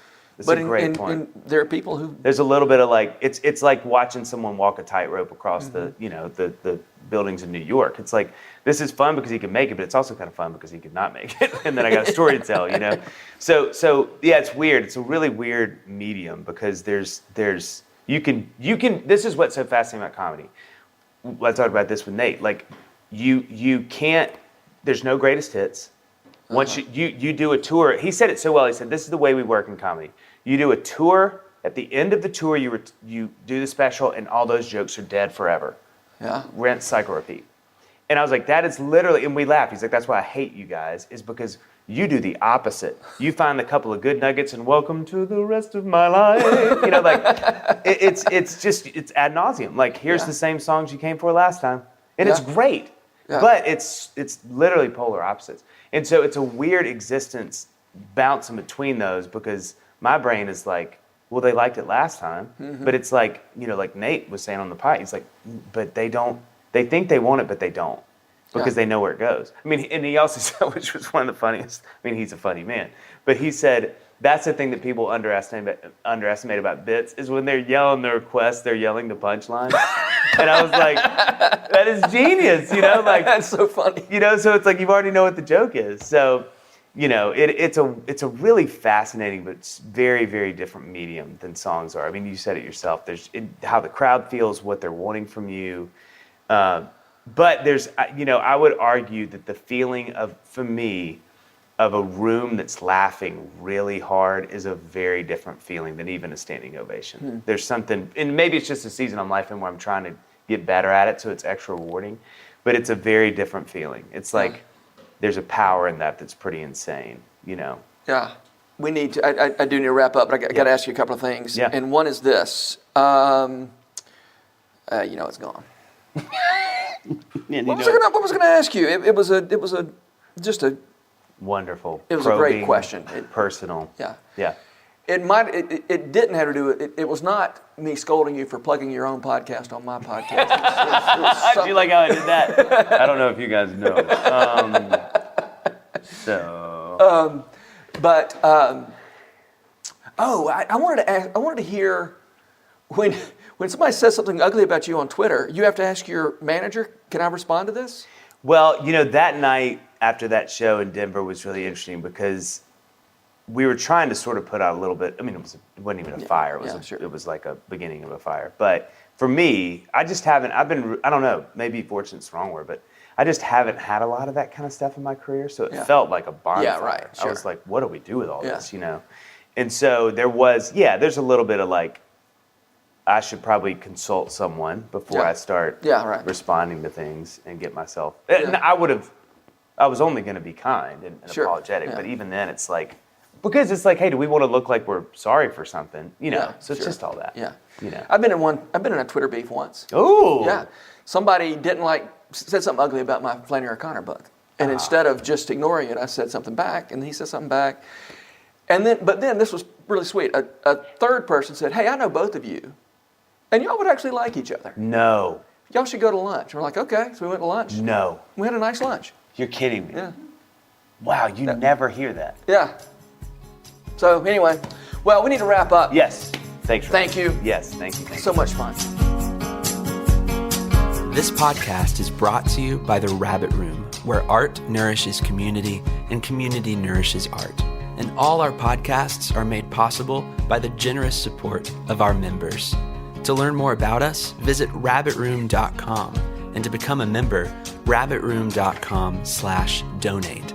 And there are people who... There's a little bit of like, it's like watching someone walk a tightrope across the buildings in New York. It's like, this is fun because he can make it, but it's also kind of fun because he could not make it. And then I got a story to tell, So yeah, it's weird. It's a really weird medium because you can, this is what's so fascinating about comedy. I talked about this with Nate. Like, you can't, there's no greatest hits. Once you do a tour, he said it so well. He said, this is the way we work in comedy. You do a tour, at the end of the tour, you do the special, and all those jokes are dead forever. Yeah. Rinse, cycle, repeat. And I was like, that is literally, and we laughed. He's like, that's why I hate you guys, is because you do the opposite. You find a couple of good nuggets and welcome to the rest of my life. It's ad nauseum. Like, here's the same songs you came for last time. And it's great. Yeah. But it's literally polar opposites. And so it's a weird existence bouncing between those because my brain is like, well, they liked it last time. Mm-hmm. But it's like, like Nate was saying on the pod, he's like, but they think they want it, but they don't. Because they know where it goes. I mean, and he also said, which was one of the funniest, he's a funny man, but he said, that's the thing that people underestimate about bits is when they're yelling the request, they're yelling the punchline. And I was like, that is genius, like. That's so funny. So it's like, you already know what the joke is. So, it's a really fascinating, but very, very different medium than songs are. I mean, you said it yourself. There's how the crowd feels, what they're wanting from you. But there's, I would argue that the feeling for me, of a room that's laughing really hard is a very different feeling than even a standing ovation. There's something, and maybe it's just a season of life in where I'm trying to get better at it, so it's extra rewarding, but it's a very different feeling. It's like there's a power in that's pretty insane, Yeah. We need to, I do need to wrap up, but I got to ask you a couple of things. Yeah. And one is this. It's gone. What was I going to ask you? It was a wonderful. It was probing, a great question. Personal. Yeah. Yeah. It didn't have to do with it. It was not me scolding you for plugging your own podcast on my podcast. Do you like how I did that? I don't know if you guys know. I wanted to ask. I wanted to hear when somebody says something ugly about you on Twitter, you have to ask your manager, can I respond to this? Well, that night after that show in Denver was really interesting because we were trying to sort of put out a little bit, it wasn't even a fire. It was like a beginning of a fire. But for me, I don't know, maybe fortunate's the wrong word, but I just haven't had a lot of that kind of stuff in my career. So it felt like a bonfire. Yeah, right. Sure. I was like, what do we do with all this, And so there's a little bit of like, I should probably consult someone before I start responding to things and get myself. And I was only going to be kind and apologetic, but even then it's like, because it's like, hey, do we want to look like we're sorry for something? So it's just all that. Yeah. I've been in a Twitter beef once. Oh. Yeah. Somebody said something ugly about my Flannery O'Connor book. And instead of just ignoring it, I said something back, and he said something back. But then this was really sweet. A third person said, hey, I know both of you. And y'all would actually like each other. No. Y'all should go to lunch. We're like, okay. So we went to lunch. No. We had a nice lunch. You're kidding me. Yeah. Wow, you never hear that. Yeah. So anyway, well, we need to wrap up. Yes. Thanks. Thank you. Yes, thank you. So much fun. This podcast is brought to you by The Rabbit Room, where art nourishes community and community nourishes art. And all our podcasts are made possible by the generous support of our members. To learn more about us, visit rabbitroom.com, and to become a member, rabbitroom.com/donate.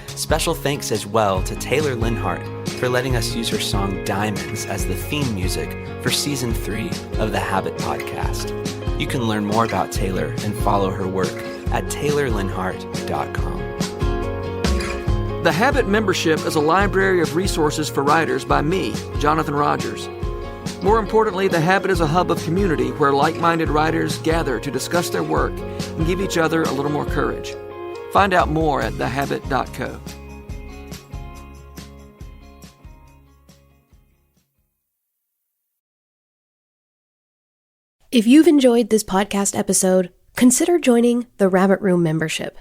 Special thanks as well to Taylor Linhart for letting us use her song Diamonds as the theme music for Season 3 of the Habit Podcast. You can learn more about Taylor and follow her work at taylorlinhart.com. The Habit membership is a library of resources for writers by me, Jonathan Rogers. More importantly, The Habit is a hub of community where like-minded writers gather to discuss their work and give each other a little more courage. Find out more at thehabit.co. If you've enjoyed this podcast episode, consider joining the Rabbit Room membership.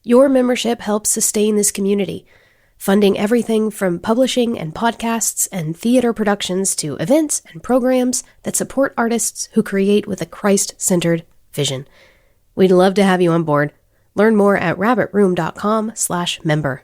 Your membership helps sustain this community, funding everything from publishing and podcasts and theater productions to events and programs that support artists who create with a Christ-centered vision. We'd love to have you on board. Learn more at rabbitroom.com/member.